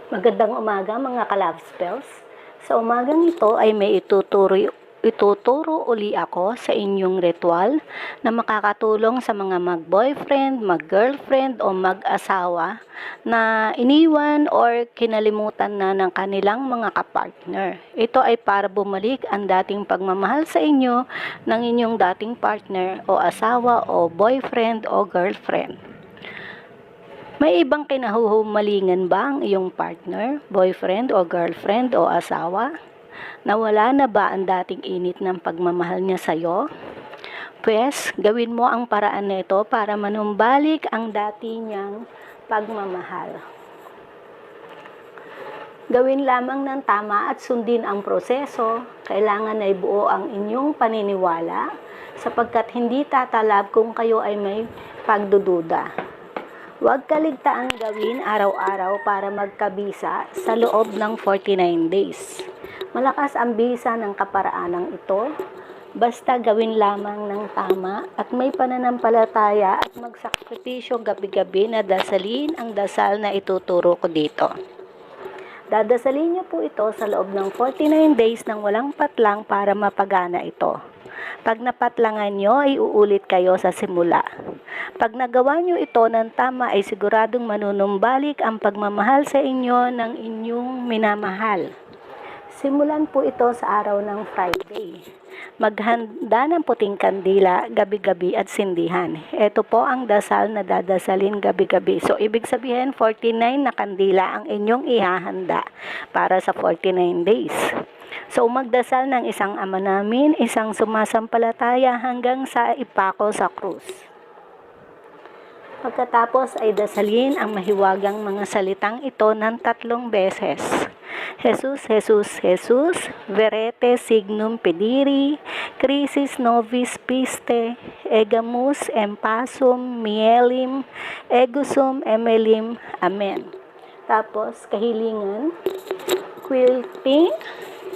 Magandang umaga mga ka-love spells. Sa umagang ito ay may ituturo uli ako sa inyong ritual na makakatulong sa mga mag-boyfriend, mag-girlfriend o mag-asawa na iniwan or kinalimutan na ng kanilang mga kapartner. Ito ay para bumalik ang dating pagmamahal sa inyo ng inyong dating partner o asawa o boyfriend o girlfriend. May ibang kinahuhumalingan ba ang iyong partner, boyfriend o girlfriend o asawa? Nawala na ba ang dating init ng pagmamahal niya sa iyo? Pwes, gawin mo ang paraan na ito para manumbalik ang dati niyang pagmamahal. Gawin lamang ng tama at sundin ang proseso. Kailangan ay buo ang inyong paniniwala sapagkat hindi tatalab kung kayo ay may pagdududa. Huwag kaligtaan gawin araw-araw para magkabisa sa loob ng 49 days. Malakas ang bisa ng kaparaanang ito, basta gawin lamang ng tama at may pananampalataya at magsakripisyo gabi-gabi na dasalin ang dasal na ituturo ko dito. Dadasalin niyo po ito sa loob ng 49 days ng walang patlang para mapagana ito. Pag napatlangan nyo, ay uulit kayo sa simula. Pag nagawa nyo ito ng tama, ay siguradong manunumbalik ang pagmamahal sa inyo ng inyong minamahal. Simulan po ito sa araw ng Friday. Maghanda ng puting kandila gabi-gabi at sindihan. Ito po ang dasal na dadasalin gabi-gabi. So, ibig sabihin, 49 na kandila ang inyong ihahanda para sa 49 days. So, magdasal ng isang Ama Namin, isang sumasampalataya hanggang sa ipako sa krus. Pagkatapos ay dasalin ang mahiwagang mga salitang ito ng 3 beses. Jesus, Jesus, Jesus, verete signum pediri, crisis novis piste, egamus empasum mielim, egusum emelim, amen. Tapos, kahilingan, quilting,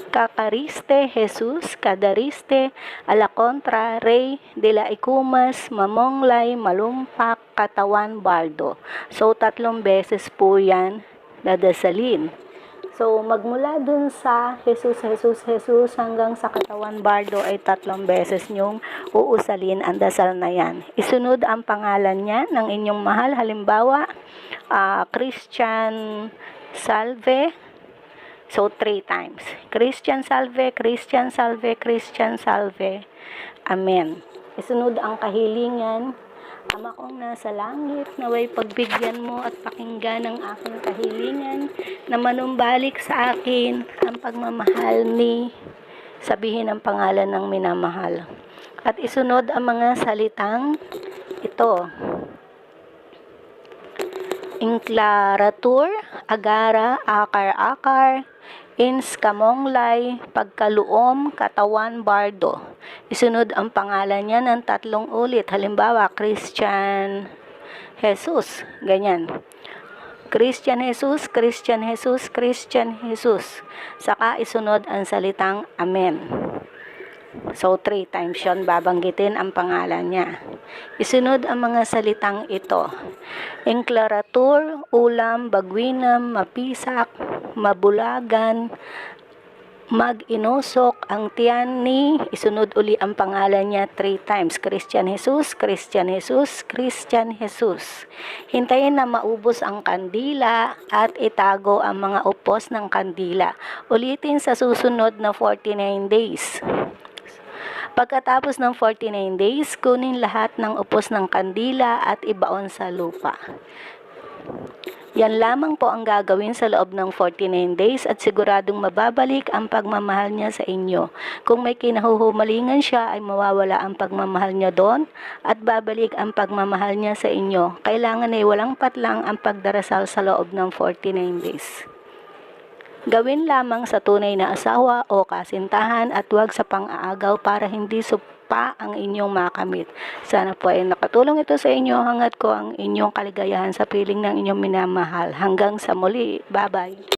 kakariste, Jesus, kadariste, ala contra, rey, de la ikumas, mamonglay, malumpak, katawan, bardo. So, 3 beses po yan dadasalin. So, magmula dun sa Jesus, Jesus, Jesus hanggang sa katawan, bardo ay 3 beses nyong uusalin ang dasal na yan. Isunod ang pangalan niya ng inyong mahal. Halimbawa, Christian Salve. So, 3 times. Christian Salve, Christian Salve, Christian Salve. Amen. Isunod ang kahilingan. Ama kong nasa langit, naway pagbigyan mo at pakinggan ang aking kahilingan na manumbalik sa akin ang pagmamahal ni, sabihin ang pangalan ng minamahal. At isunod ang mga salitang ito. Inklaratur, agara, akar-akar, ins kamonglay, pagkaluom, katawan, bardo. Isunod ang pangalan niya ng 3 ulit. Halimbawa, Christian Jesus. Ganyan. Christian Jesus, Christian Jesus, Christian Jesus. Saka isunod ang salitang Amen. So, 3 times yun, babanggitin ang pangalan niya. Isunod ang mga salitang ito. Enklaratur, ulam, bagwinam, mapisak, mabulagan, mag-inusok, ang tiyan ni, isunod uli ang pangalan niya 3 times. Christian Jesus, Christian Jesus, Christian Jesus. Hintayin na maubos ang kandila at itago ang mga upos ng kandila. Ulitin sa susunod na 49 days. Pagkatapos ng 49 days, kunin lahat ng upos ng kandila at ibaon sa lupa. Yan lamang po ang gagawin sa loob ng 49 days at siguradong mababalik ang pagmamahal niya sa inyo. Kung may kinahuhumalingan siya ay mawawala ang pagmamahal niya doon at babalik ang pagmamahal niya sa inyo. Kailangan ay walang patlang ang pagdarasal sa loob ng 49 days. Gawin lamang sa tunay na asawa o kasintahan at huwag sa pang-aagaw para hindi supa ang inyong makamit. Sana po ay nakatulong ito sa inyo. Hangad ko ang inyong kaligayahan sa piling ng inyong minamahal. Hanggang sa muli. Bye-bye.